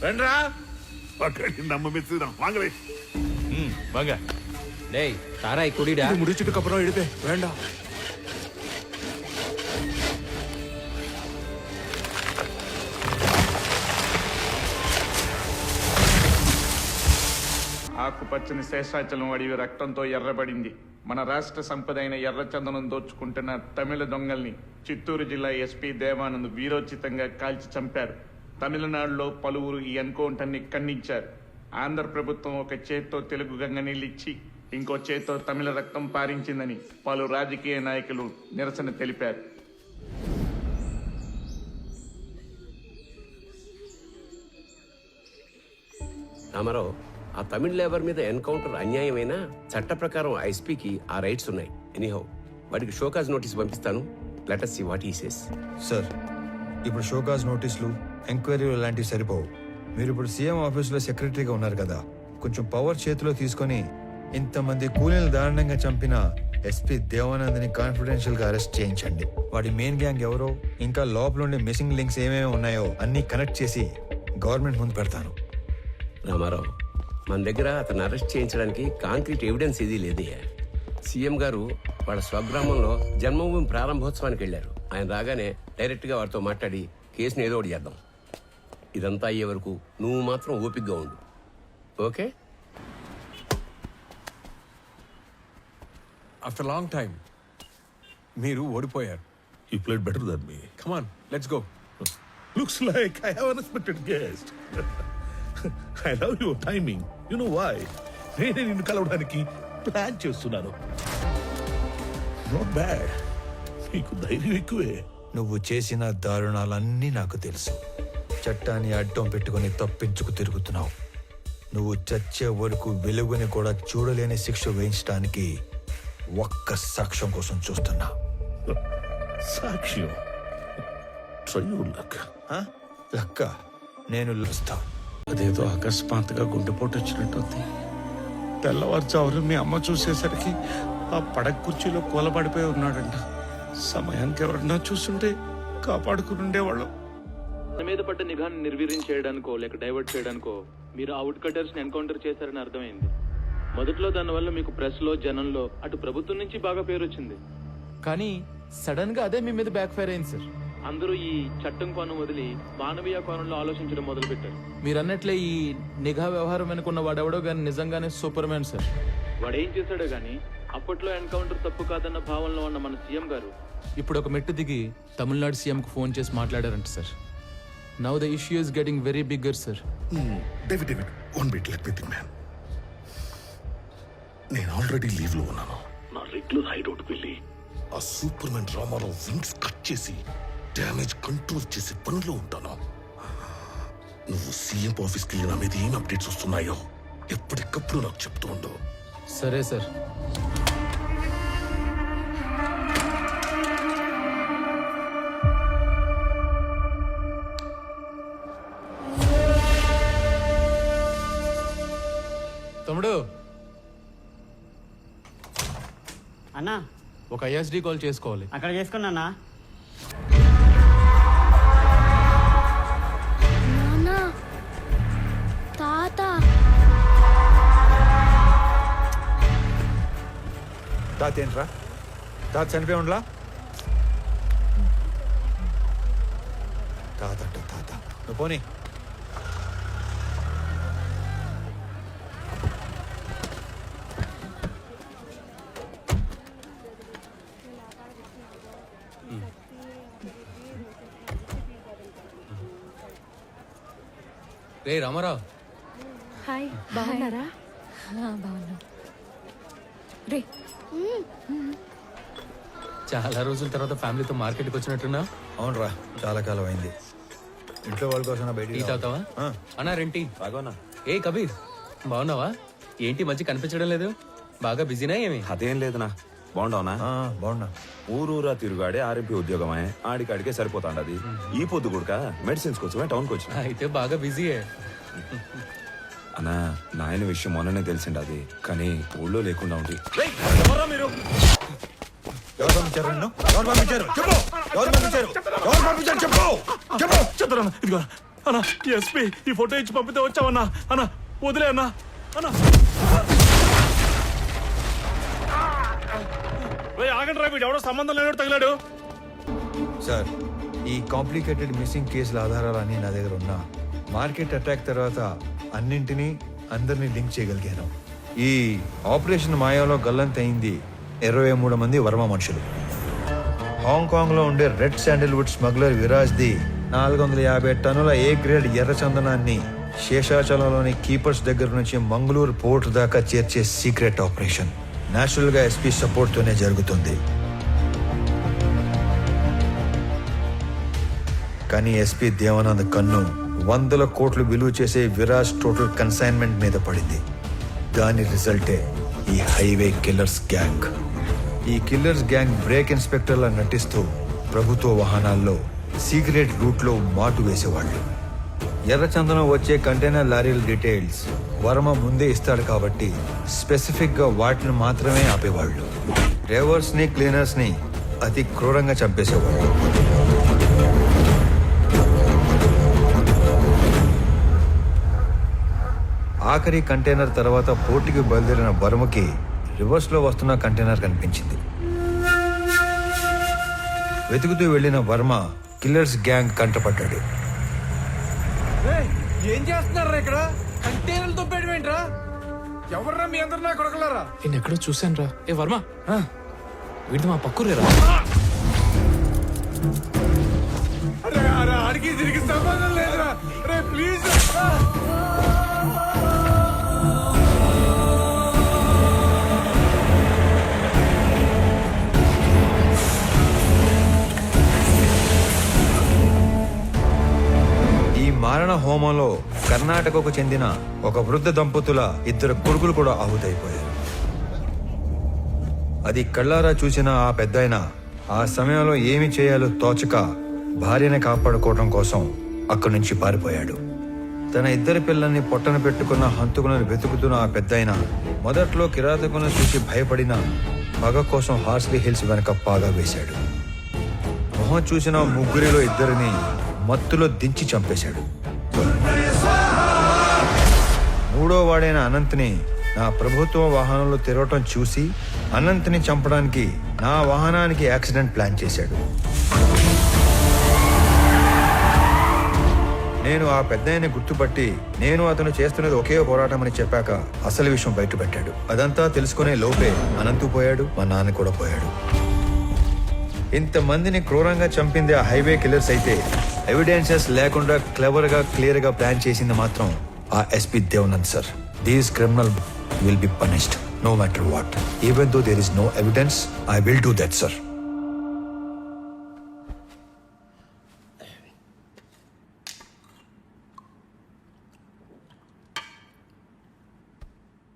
రండ్రా நம்ம மிஸ் தான் வாங்கவே வாங்க. டேய் சாராய் குடிடா. முடிச்சிட்டு அப்புறம் எடுப்பே வேண்டாம். ఆకుపచ్చని శేషాచలం అడవి రక్తంతో ఎర్రబడింది. మన రాష్ట్ర సంపద అయిన ఎర్రచందనం దోచుకుంటున్న తమిళ దొంగల్ని చిత్తూరు జిల్లా ఎస్పీ దేవానంద్ వీరోచితంగా కాల్చి చంపారు. తమిళనాడులో పలువురు ఈ ఎన్కౌంటర్ని ఖండించారు. ఆంధ్ర ప్రభుత్వం ఒక చేత్తో తెలుగు గంగ నీళ్ళిచ్చి ఇంకో చేత్తో తమిళ రక్తం పారించిందని పలు రాజకీయ నాయకులు నిరసన తెలిపారు. రామారావు, ఆ తమిళ లేబర్ మీద ఎన్కౌంటర్ అన్యాయమైనా చట్ట ప్రకారం ఐఎస్పీకి ఆ రైట్స్ ఉన్నాయి. ఎనీహౌ వాడికి షోకాజ్ నోటీస్ పంపిస్తాను. Let us see what he says. Sir, ఇప్పుడు షోకాజ్ నోటీసులు, ఎంక్వైరీలు లాంటివి సరిపోవు. మీరు ఇప్పుడు సీఎం ఆఫీసులో సెక్రటరీగా ఉన్నారు కదా, కొంచెం పవర్ చేతిలో తీసుకొని ఇంతమంది కూలీలు దారుణంగా చంపిన ఎస్పీ దేవానంద్ని కాన్ఫిడెన్షియల్ గా అరెస్ట్ చేయించండి. వాడి మెయిన్ గ్యాంగ్ ఎవరో, ఇంకా లోపల ఉండే మిస్సింగ్ లింక్స్ ఏమేమి ఉన్నాయో అన్ని కనెక్ట్ చేసి గవర్నమెంట్ ముందు పెడతాను. రామారావు, మన దగ్గర అతను అరెస్ట్ చేయించడానికి కాంక్రీట్ ఎవిడెన్స్ ఏదీ లేదే. సీఎం గారు వాళ్ళ స్వగ్రామంలో జన్మభూమి ప్రారంభోత్సవానికి వెళ్లారు. ఆయన రాగానే డైరెక్ట్ గా వారితో మాట్లాడి కేసుని ఏదో ఒకటి చేద్దాం. ఇదంతా అయ్యే వరకు నువ్వు మాత్రం ఓపికగా ఉండు. ఓకే? ఆఫ్టర్ లాంగ్ టైం మీరు ఓడిపోయారు. You played better than me. Come on, let's go. Looks like I have an unexpected guest. I love your timing. You know why? నేనే నిన్ను కలవడానికి ప్లాన్ చేస్తున్నాను. Not bad. నీకు ధైర్యం ఎక్కువే. నువ్వు చేసిన దారుణాలన్నీ నాకు తెలుసు. చట్టాన్ని అడ్డం పెట్టుకుని తప్పించుకు తిరుగుతున్నావు. నువ్వు చచ్చే వరకు వెలుగుని కూడా చూడలేని శిక్ష వేయించడానికి ఒక్క సాక్ష్యం కోసం చూస్తున్నా. సాక్ష్యం? Try your luck. లక్క, నేను లొస్తా. అదేదో అకస్మాత్తుగా గుండెపోటు వచ్చినట్టుంది. తెల్లవారుజామున మీ అమ్మ చూసేసరికి ఆ పడక కుర్చీలో కూలబడిపోయి ఉన్నాడంట. సమయానికి ఎవరన్నా చూస్తుంటే కాపాడుకుని ఉండేవాళ్ళం. తన మీద పడ్డ నిఘాను నిర్వీర్యం చేయడానికో లేక డైవర్ట్ చేయడానికో మీరు ఆ వుడ్ కటర్స్ ని ఎన్కౌంటర్ చేశారని అర్థమైంది. మొదట్లో దానివల్ల మీకు ప్రెస్ లో, జనంలో, అటు ప్రభుత్వం నుంచి బాగా పేరు వచ్చింది. కానీ సడన్ గా అదే మీ మీద బ్యాక్ ఫైర్ అయింది సార్. అందరూ ఈ చట్టం కోణం వదిలి మానవీయ కోణంలో ఆలోచించడం మొదలు పెట్టారు. మీరు అన్నట్లే ఈ నిఘా వ్యవహారం వెనుకున్న వాడెవడో కానీ నిజంగానే సూపర్ మ్యాన్ సార్. వాడేం చేశాడో గానీ అప్పట్లో ఎన్కౌంటర్ తప్పు కాదన్న భావనలో ఉన్న మన సీఎం గారు ఇప్పుడు ఒక మెట్టు దిగి తమిళనాడు సీఎం కు ఫోన్ చేసి మాట్లాడారంట sir. Now the issue is getting very bigger sir. David, one bit, let me think, man. నేను ఆల్రెడీ లీవ్ లో ఉన్నాను. నా రెగ్యులర్ హైడౌట్ వెళ్ళి ఆ superman Ramarao wings cut చేసి డ్యామేజ్ కంట్రోల్ చేసే పనిలో ఉంటాను. నువ్వు సీఎం ఆఫీస్కి వెళ్ళి నా మీద ఏం అప్డేట్స్ వస్తున్నాయో ఎప్పటికప్పుడు నాకు చెప్తూ ఉండు. సరే సార్. తమ్ముడు, అన్నా ఒక ఐఎస్డి కాల్ చేసుకోవాలి. అక్కడ చేసుకున్నా. తాత ఏంట్రా? తాత చనిపోయి ఉండలా? తాత అంట తాత. నువ్వు పోనీ. రే రామారావు. హాయ్, బాగున్నారా? బాగున్నా. రే, చాలా రోజుల తర్వాత ఫ్యామిలీతో మార్కెట్కి వచ్చినట్టున్నా? అవునరా, చాలా కాలం అయింది. ఇంట్లో వాళ్ళ కోసం బయట టీ తాగుతావా? అన్నా రెంటి బాగోనా? ఏ కబీర్, బాగున్నావా? ఏంటి మంచి కనిపించడం లేదు? బాగా బిజీనా ఏమి? అదేం లేదునా. బాగుండవునా? బాగున్నా. ఊరూరా తిరుగాడే ఆర్ఎంపీ ఉద్యోగమే. ఆడికాడికే సరిపోతాండది. ఈ పొద్దు కూడా మెడిసిన్స్ కోసమే టౌన్కి వచ్చిన. అయితే బాగా బిజీయే. అన్నా, నాయన విషయం మొన్ననే తెలిసిండి అది, కానీ ఊళ్ళో లేకుండా ఉండి. మీరు ఎవరు పంపించారు నిన్ను? ఎవరు పంపించారు? చెప్పు. ఎవరు పంపించారు? ఎవరు పంపించారు? చెప్పు. చెప్పు. చెప్తాను. ఇదిగో అన్నా ఎస్పీ ఈ ఫోటో ఇచ్చి పంపితే వచ్చావన్నా అన్నా వదిలే అన్నా అన్నా ఆగండి రా వీడు ఎవడో సంబంధం లేనోడు తగిలాడు సార్ ఈ కాంప్లికేటెడ్ మిస్సింగ్ కేసుల ఆధారాలన్నీ నా దగ్గర ఉన్నా మార్కెట్ అటాక్ తర్వాత అన్నింటినీ అందరినీ లింక్ చేయగలిగాను. ఈ ఆపరేషన్ మాయాలో గల్లంతయింది 23 మంది వర్మ మనుషులు. హాంకాంగ్లో ఉండే రెడ్ శాండిల్వుడ్ స్మగ్లర్ విరాజ్ది 450 టన్నుల ఏ గ్రేడ్ ఎర్రచందనాన్ని శేషాచలంలోని కీపర్స్ దగ్గర నుంచి మంగళూరు పోర్ట్ దాకా చేర్చే సీక్రెట్ ఆపరేషన్ నేచురల్ గా ఎస్పీ సపోర్ట్ తోనే జరుగుతుంది. కానీ ఎస్పీ దేవానంద్ కన్ను 100 కోట్లు విలువ చేసే విరాజ్ టోటల్ కన్సైన్మెంట్ మీద పడింది. దాని రిజల్టే ఈ హైవే కిల్లర్స్ గ్యాంగ్. ఈ కిల్లర్స్ గ్యాంగ్ బ్రేక్ ఇన్స్పెక్టర్లా నటిస్తూ ప్రభుత్వ వాహనాల్లో సీక్రెట్ రూట్లో మాటు వేసేవాళ్ళు. ఎర్రచందనం వచ్చే కంటైనర్ లారీల డీటెయిల్స్ వర్మ ముందే ఇస్తాడు కాబట్టి స్పెసిఫిక్ గా వాటిని మాత్రమే ఆపేవాళ్ళు. డ్రైవర్స్ ని క్లీనర్స్ ని అతి క్రూరంగా చంపేసేవాళ్ళు. ఆఖరి కంటైనర్ తర్వాత పోర్టుకి బయలుదేరిన వర్మకి రివర్స్ లో వస్తున్న కంటైనర్ కనిపించింది. వెతుకుతూ వెళ్లిన వర్మ కిల్లర్స్ గ్యాంగ్ కంటపడ్డాడు. ఏం చేస్తున్నారా ఇక్కడ కంటైనర్లతో పెట్టమేంట్రా ఎవర్రా మీ అందరు నా కొడకలారా నేను ఎక్కడో చూశాను రా. ఏ వర్మ వీడితో మా పక్కూరేరా. అరే అరే ఆడికి తిరిగి సంబంధం లేదురా రే ప్లీజ్ మారణ హోమంలో కర్ణాటకకు చెందిన ఒక వృద్ధ దంపతుల 2 కొడుకులు కూడా ఆహుతైపోయారు. అది కళ్ళారా చూసిన ఆ పెద్దాయన ఆ సమయంలో ఏమి చేయాలో తోచక భార్యని కాపాడుకోవడం కోసం అక్కడి నుంచి పారిపోయాడు. తన 2 పిల్లల్ని పొట్టన పెట్టుకున్న హంతకులను వెతుకుతున్న ఆ పెద్దాయన మొదట్లో కిరాతకులను చూసి భయపడిన పగ కోసం హార్స్లీ హిల్స్ వెనక పాగా వేశాడు. మొహం చూసిన 3 2 మత్తులో దించి చంపేశాడు. 3వ వాడైన అనంత్ని నా ప్రభుత్వ వాహనంలో తిరగటం చూసి అనంత్ని చంపడానికి నా వాహనానికి యాక్సిడెంట్ ప్లాన్ చేశాడు. నేను ఆ పెద్దాయన్ని గుర్తుపట్టి నేను అతను చేస్తున్నది ఒకే పోరాటం అని చెప్పాక అసలు విషయం బయటపెట్టాడు. అదంతా తెలుసుకునే లోపే అనంతు పోయాడు, మా నాన్న కూడా పోయాడు. ఇంతమందిని క్రూరంగా చంపింది ఆ హైవే కిల్లర్స్ అయితే ఎవిడెన్సెస్ లేకుండా క్లియర్ గా ప్లాన్ చేసింది మాత్రం ఆ SP Devanand sir. These criminal will be punished no matter what. Even though there is no evidence I will do that sir.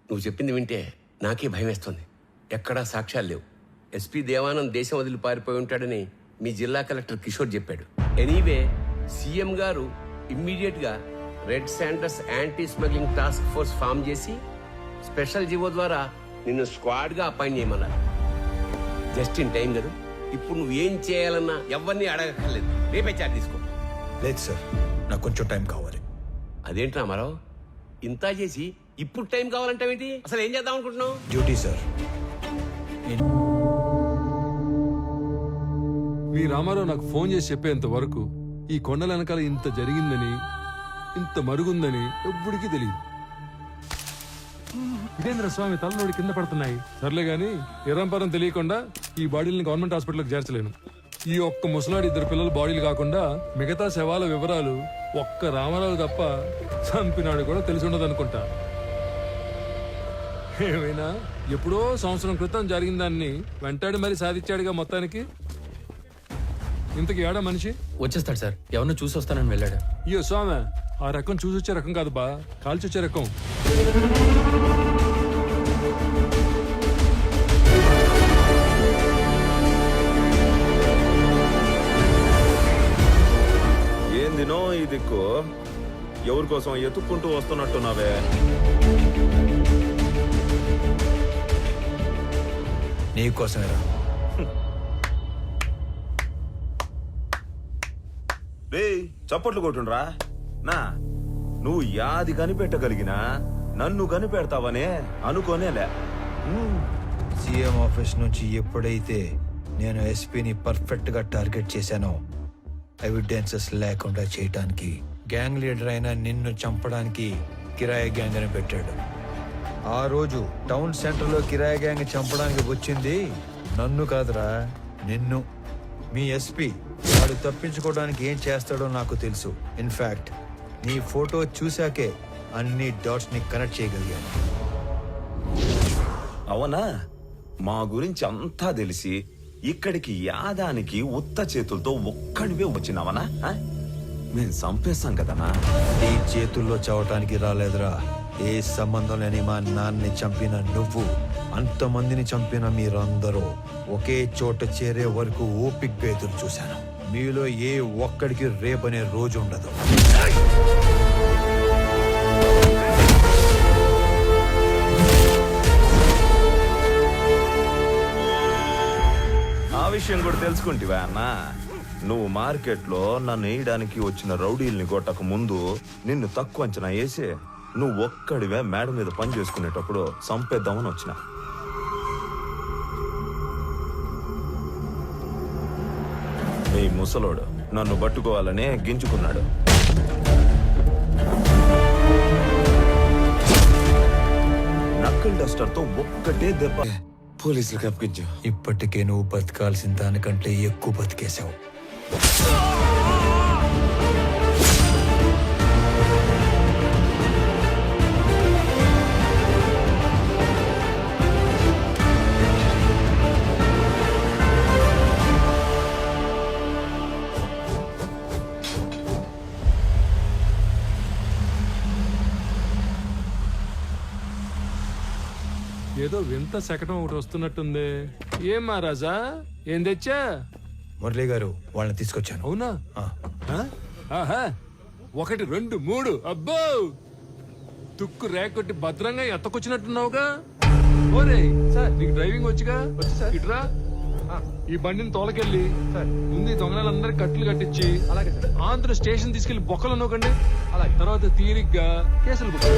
నువ్వు చెప్పింది వింటే నాకే భయం వేస్తుంది. ఎక్కడా సాక్ష్యాలు లేవు. ఎస్పీ దేవానంద్ దేశం వదిలి పారిపోయి ఉంటాడని మీ జిల్లా కలెక్టర్ కిషోర్ చెప్పాడు. ఎనీవే సీఎం గారు ఇమ్మీడియట్ గా red sanders anti smuggling task force form చేసి స్పెషల్ జీవో ద్వారా నిన్ను స్క్వాడ్ గా అపాయింట్ చేయమన్నారు. జస్ట్ ఇన్ టైం కదా. ఇప్పుడు నువ్వు ఏం చేయాలన్నా ఎవరిని అడగక్కర్లేదు. రేపే చార్జ్ తీసుకో. లేదు సార్, నాకు కొంచెం టైం కావాలి. అదేంటి రామారావు ఇంత చేసి ఇప్పుడు టైం కావాలంటావేంటి? అసలు ఏం చేద్దాం అనుకుంటున్నావు? Duty sir. మీ రామారావు నాకు ఫోన్ చేసి చెప్పేంత వరకు ఈ కొండల వెనకాల ఇంత జరిగిందని, ఇంత మరుగుందని ఎవ్వడికి తెలియదు. ఇదేంద్ర స్వామి తలనోడి కింద పడుతున్నాయి. సర్లే గాని ఎరంపరం తెలియకుండా ఈ బాడీలని గవర్నమెంట్ హాస్పిటల్కి చేర్చలేను. ఈ ఒక్క ముసలాడి 2 పిల్లల బాడీలు కాకుండా మిగతా శవాల వివరాలు ఒక్క రామారావు తప్ప చంపినాడు కూడా తెలిసి ఉండదు అనుకుంటా. ఏమైనా ఎప్పుడో సంవత్సరం క్రితం జరిగిన దాన్ని వెంటాడి మరీ సాధించాడుగా మొత్తానికి. ఇంతకి ఏడా మనిషి వచ్చేస్తాడు సార్. ఎవరిని చూసి వస్తానని వెళ్ళాడు. అయ్యో స్వామి, ఆ రకం చూసి వచ్చే రకం కాదు బా, కాల్చొచ్చే రకం. ఏందినో ఈ దిక్కు ఎవరి కోసం ఎత్తుక్కుంటూ వస్తున్నట్టున్నావే? నీకోసమేరా. రే చప్పట్లు కొట్టుండ్రా. నా నువ్వు యాది కనిపెట్టగలిగినా నన్ను కనిపెడతావనే అనుకోనేలే. సీఎం ఆఫీస్ నుంచి ఎప్పుడైతే నేను ఎస్పీని పర్ఫెక్ట్ గా టార్గెట్ చేశానో ఎవిడెన్సెస్ లేకుండా చేయటానికి గ్యాంగ్ లీడర్ అయిన నిన్ను చంపడానికి కిరాయి గ్యాంగ్ అని పెట్టాడు. ఆ రోజు టౌన్ సెంటర్ లో కిరాయి గ్యాంగ్ చంపడానికి వచ్చింది నన్ను కాదురా, నిన్ను. మీ ఎస్పీ వాడు తప్పించుకోవడానికి ఏం చేస్తాడో నాకు తెలుసు. ఇన్ఫాక్ట్ నీ ఫోటో చూశాకే అన్ని డాట్స్ ని కనెక్ట్ చేయగలిగాను. అవునా? మా గురించి అంతా తెలిసి ఇక్కడికి యాదానికి ఉత్త చేతులతో ఒక్కడివే వచ్చినావనా? మేము చంపేస్తాం కదనా. ఈ చేతుల్లో చావటానికి రాలేదురా. ఏ సంబంధం లేని మా నాన్నని చంపిన నువ్వు, అంతమందిని చంపిన మీరందరూ ఒకే చోట చేరే వరకు ఓపిగ్గా ఎదురు చూశాను. మీలో ఏ ఒక్కడికి రేపనే రోజు ఉండదు. ఆ విషయం కూడా తెలుసుకుంటివా అన్న? నువ్వు మార్కెట్లో నన్ను వేయడానికి వచ్చిన రౌడీల్ని కొట్టక ముందు నిన్ను తక్కువ అంచనా వేసి నువ్వు ఒక్కడివే మేడ మీద పని చేసుకునేటప్పుడు చంపేద్దామని వచ్చిన. ఈ ముసలోడు నన్ను పట్టుకోవాలనే గింజుకున్నాడు. నక్కల్ డస్టర్ తో ఒక్కటే దెబ్బ పోలీసులకు అప్పగించు. ఇప్పటికే నువ్వు బతకాల్సిన దానికంటే ఎక్కువ బతికేశావు. ఏదో వింత శకటం ఒకటి వస్తున్నట్టుంది. ఏం మహారాజా, ఏం తెచ్చా? మురళి గారు వాళ్ళని తీసుకొచ్చాను. అవునా? ఆహా, 1 2 3 అబ్బో, తుక్కు రేకొట్టి భద్రంగా ఎత్తకొచ్చినట్టున్నావుగా. ఓరే సార్, నీకు డ్రైవింగ్ వచ్చిగా? ఇట్రా, ఈ బండిని తోలకెళ్ళి ముందు దొంగలందరికి కట్లు కట్టించి ఆంధ్ర స్టేషన్ తీసుకెళ్లి బొక్కలు నోకండి. తర్వాత తీరిగ్గా కేసులు బుక్.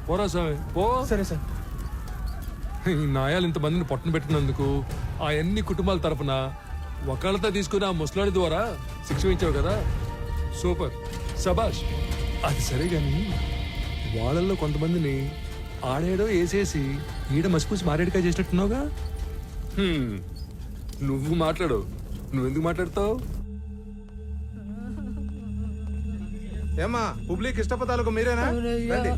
పోరా స్వామి, పో. సరే సార్. ఈ నాయాలు ఇంతమందిని పొట్టను పెట్టినందుకు ఆ అన్ని కుటుంబాల తరపున ఒకళ్ళతో తీసుకుని ఆ ముసలాడి ద్వారా శిక్ష ఇచ్చావు కదా, సూపర్, శబాష్. అది సరే గాని వాళ్ళల్లో కొంతమందిని ఆడేడో వేసేసి ఈడ మసిపూసి మారేడుగా చేసినట్టున్నావుగా. నువ్వు మాట్లాడు, నువ్వెందుకు మాట్లాడతావు? ఏమ్మా, పబ్లిక్ ఇష్టపదాలకు మీరేనా? రండి.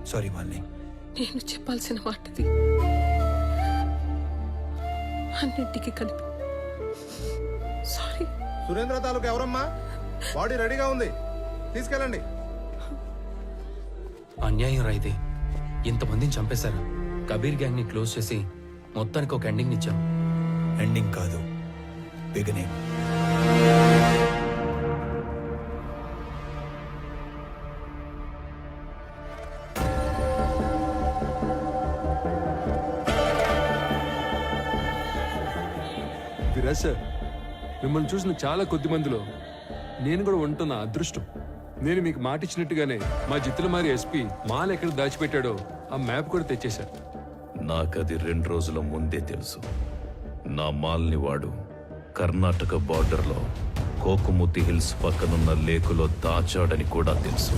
సారీ మాలిని. నేను చెప్పాల్సిన మాటది అన్నింటికి కలిపి సారీ. సురేంద్ర తాలూకు ఎవరమ్మా? బాడీ రెడీగా ఉంది, తీసుకెళ్ళండి. అన్యాయం రా ఇది. ఇంతమందిని చంపేశారు. కబీర్ గ్యాంగ్ ని క్లోజ్ చేసి మొత్తానికి ఒక ఎండింగ్ ఇచ్చాం. ఎండింగ్ కాదు, బిగినింగ్. విరాజ్ సార్, మిమ్మల్ని చూసిన చాలా కొద్ది మందిలో నేను కూడా ఉంటున్న అదృష్టం. నేను మీకు మాట ఇచ్చినట్టుగానే మా జిత్తులమారి ఎస్పీ మాల్ ఎక్కడ దాచిపెట్టాడో ఆ మ్యాప్ కూడా తెచ్చేశారు. నాకది 2 రోజుల ముందే తెలుసు. నా మాల్ని వాడు కర్ణాటక బార్డర్లో కోకుముతి హిల్స్ పక్కనున్న లేకులో దాచాడని కూడా తెలుసు.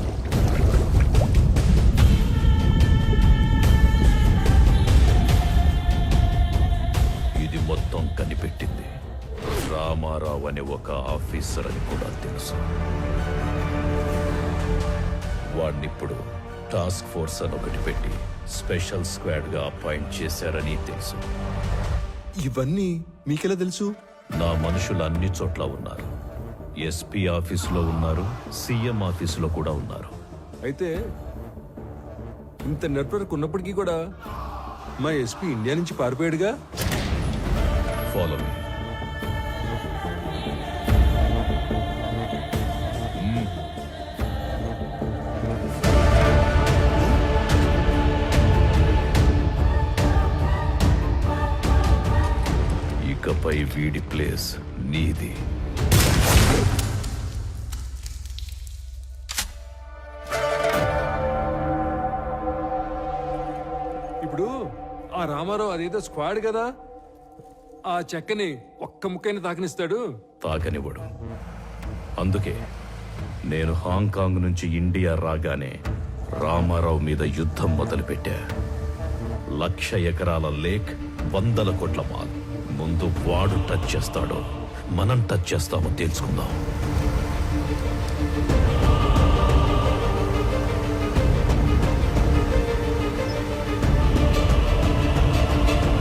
ఇది మొత్తం కనిపెట్టింది రామారావు అనే ఒక ఆఫీసర్ అని కూడా తెలుసు. వాడినిప్పుడు టాస్క్ ఫోర్స్ అని ఒకటి పెట్టి స్పెషల్ స్క్వాడ్ గా అపాయింట్ చేశారని తెలుసు. ఇవన్నీ మీకెలా తెలుసు? నా మనుషులు అన్ని చోట్ల ఉన్నారు. ఎస్పీ ఆఫీసులో ఉన్నారు, సీఎం ఆఫీసులో కూడా ఉన్నారు. అయితే ఇంత నెట్వర్క్ ఉన్నప్పటికీ కూడా మా ఎస్పీ ఇండియా నుంచి పారిపోయాడుగా. Follow me. ఇకపై వీడి ప్లేస్ నీది. ఇప్పుడు ఆ రామారావు అదేదో స్క్వాడ్ కదా, ఆ చెక్కని ఒక్క ముక్కైనా తాకనిస్తాడు. తాకనివ్వడు. అందుకే నేను హాంకాంగ్ నుంచి ఇండియా రాగానే రామారావు మీద యుద్ధం మొదలుపెట్టా. 1,00,000 ఎకరాల లేక్, 100 కోట్ల మాల్. ముందు వాడు టచ్ చేస్తాడో మనం టచ్ చేస్తామో తెలుసుకుందాం.